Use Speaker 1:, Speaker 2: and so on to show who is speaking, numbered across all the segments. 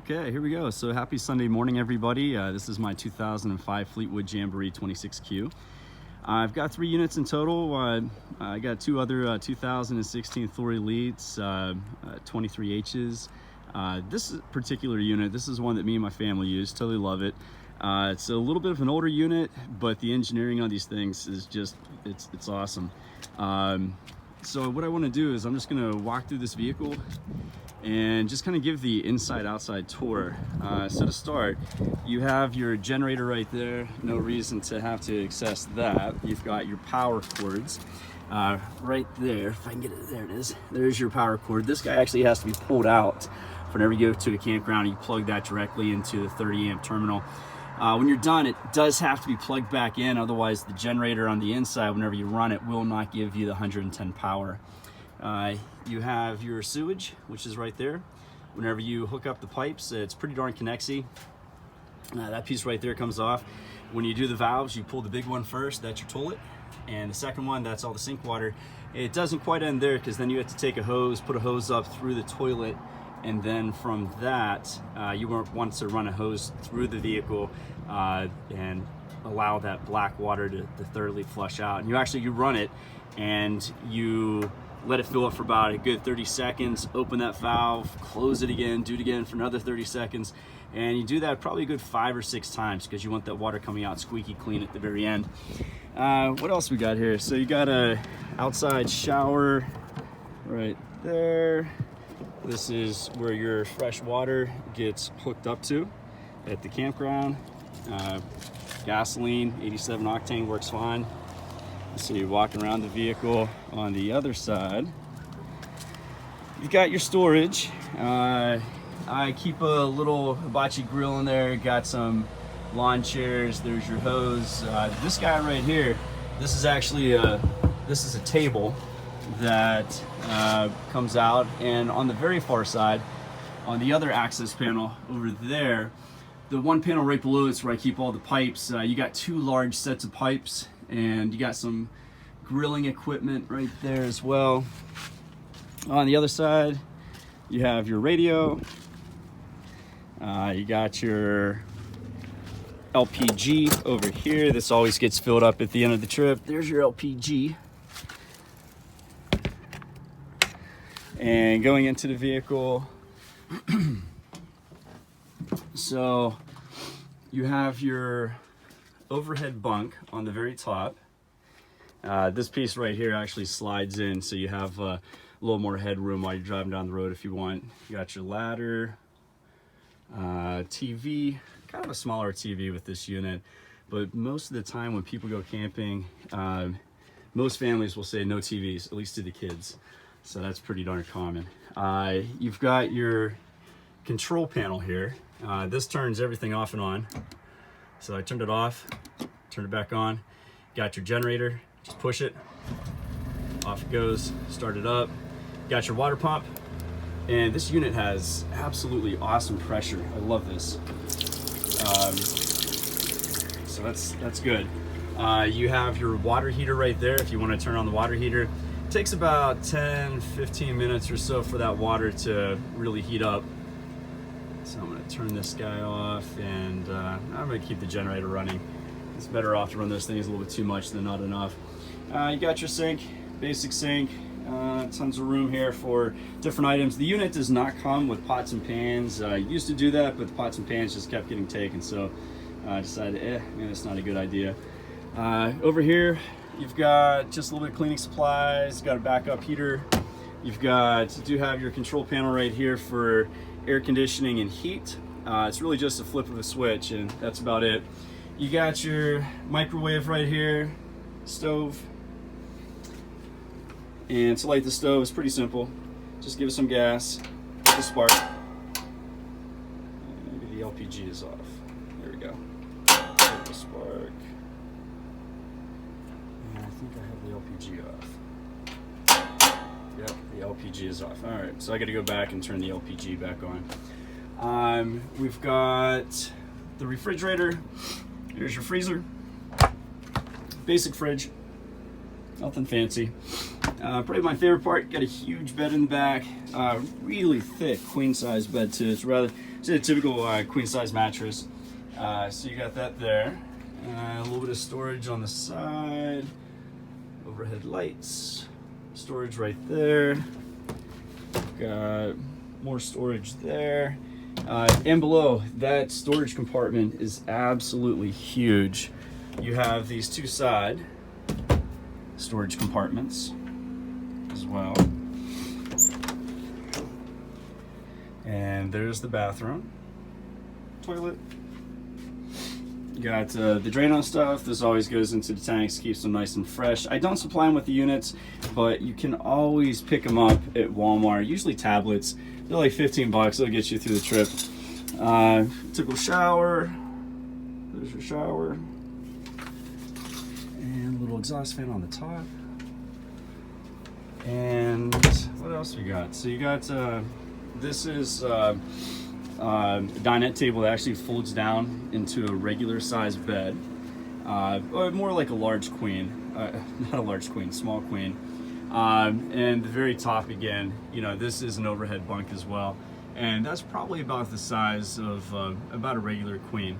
Speaker 1: Okay, here we go. So happy Sunday morning, everybody. This is my 2005 Fleetwood Jamboree 26Q. I've got 3 units in total. I got 2 other 2016 Thor Elites, 23Hs. This particular unit, this is one that me and my family use. Totally love it. It's a little bit of an older unit, but the engineering on these things is just, it's awesome. So what I want to do is I'm just going to walk through this vehicle and just kind of give the inside-outside tour. So to start, you have your generator right there. No reason to have to access that. You've got your power cords right there. If I can get it, there it is. There's your power cord. This guy actually has to be pulled out whenever you go to a campground. You plug that directly into the 30 amp terminal. When you're done, it does have to be plugged back in. Otherwise, the generator on the inside, whenever you run it, will not give you the 110 power. You have your sewage, which is right there. Whenever you hook up the pipes, it's pretty darn connexy. That piece right there comes off. When you do the valves, you pull the big one first, that's your toilet. And the second one, that's all the sink water. It doesn't quite end there, because then you have to take a hose, put a hose up through the toilet, and then from that, you want to run a hose through the vehicle and allow that black water to thoroughly flush out. And you run it, and you let it fill up for about a good 30 seconds, open that valve, close it again, do it again for another 30 seconds. And you do that probably a good 5 or 6 times, because you want that water coming out squeaky clean at the very end. What else we got here? So you got a outside shower right there. This is where your fresh water gets hooked up to at the campground. Gasoline, 87 octane works fine. So you're walking around the vehicle. On the other side, you've got your storage. I keep a little hibachi grill in there, got some lawn chairs, there's your hose. This guy right here, this is actually a table that comes out, and on the very far side, on the other access panel over there, the one panel right below it's where I keep all the pipes. You got 2 large sets of pipes, and you got some grilling equipment right there as well. On the other side, you have your radio. You got your LPG over here. This always gets filled up at the end of the trip. There's your LPG. And going into the vehicle, so you have your overhead bunk on the very top. This piece right here actually slides in, so you have a little more headroom while you're driving down the road if you want. You got your ladder, TV, kind of a smaller TV with this unit, but most of the time when people go camping, most families will say no TVs, at least to the kids. So that's pretty darn common. You've got your control panel here. This turns everything off and on. So I turned it off, turned it back on. Got your generator, just push it, off it goes, start it up. Got your water pump, and this unit has absolutely awesome pressure. I love this. So that's good. You have your water heater right there if you want to turn on the water heater. It takes about 10-15 minutes or so for that water to really heat up. So I'm going to turn this guy off, and I'm going to keep the generator running. It's better off to run those things a little bit too much than not enough. You got your sink, basic sink. Tons of room here for different items. The unit does not come with pots and pans. I used to do that, but the pots and pans just kept getting taken, so I decided, maybe that's not a good idea. Over here, you've got just a little bit of cleaning supplies, got a backup heater. You do have your control panel right here for air conditioning and heat. It's really just a flip of a switch, and that's about it. You got your microwave right here, stove. And to light the stove is pretty simple. Just give it some gas, get the spark. Maybe the LPG is off. There we go. Get the spark. And I think I have the LPG off. Yep, the LPG is off. All right, so I got to go back and turn the LPG back on. We've got the refrigerator. Here's your freezer. Basic fridge. Nothing fancy. Probably my favorite part, got a huge bed in the back, really thick queen size bed too. It's a typical queen size mattress. So you got that there. A little bit of storage on the side, overhead lights, storage right there. Got more storage there. And below, that storage compartment is absolutely huge. You have these two side storage compartments as well. And there's the bathroom, toilet. You got the Drano stuff. This always goes into the tanks, keeps them nice and fresh. I don't supply them with the units, but you can always pick them up at Walmart, usually tablets. They're like 15 bucks, they'll get you through the trip. Typical shower, there's your shower. And a little exhaust fan on the top. And what else we got? So you got, this is a dinette table that actually folds down into a regular size bed. Or more like a large queen, not a large queen, small queen. And the very top again, you know, this is an overhead bunk as well. And that's probably about the size of about a regular queen.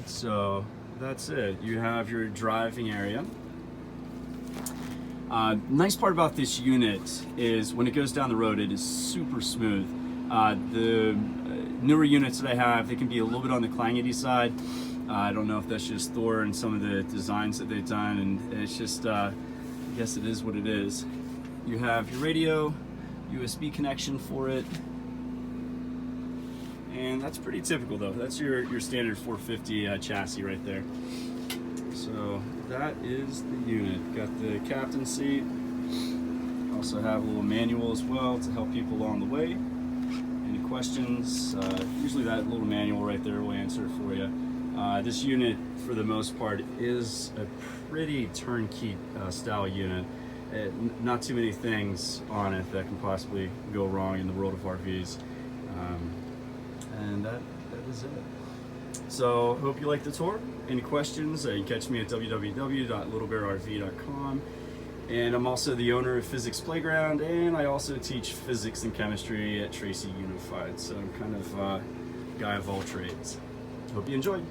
Speaker 1: So that's it. You have your driving area. Nice part about this unit is when it goes down the road, it is super smooth. The newer units that I have, they can be a little bit on the clangety side. I don't know if that's just Thor and some of the designs that they've done, and it's just, I guess it is what it is. You have your radio, USB connection for it, and that's pretty typical though. That's your standard 450 chassis right there. So that is the unit. Got the captain seat. Also have a little manual as well to help people along the way. Any questions? Usually that little manual right there will answer it for you. This unit, for the most part, is a pretty turnkey style unit. Not too many things on it that can possibly go wrong in the world of RVs. And that is it. So hope you liked the tour. Any questions, you can catch me at www.littlebearrv.com. And I'm also the owner of Physics Playground, and I also teach physics and chemistry at Tracy Unified. So I'm kind of a guy of all trades. Hope you enjoyed.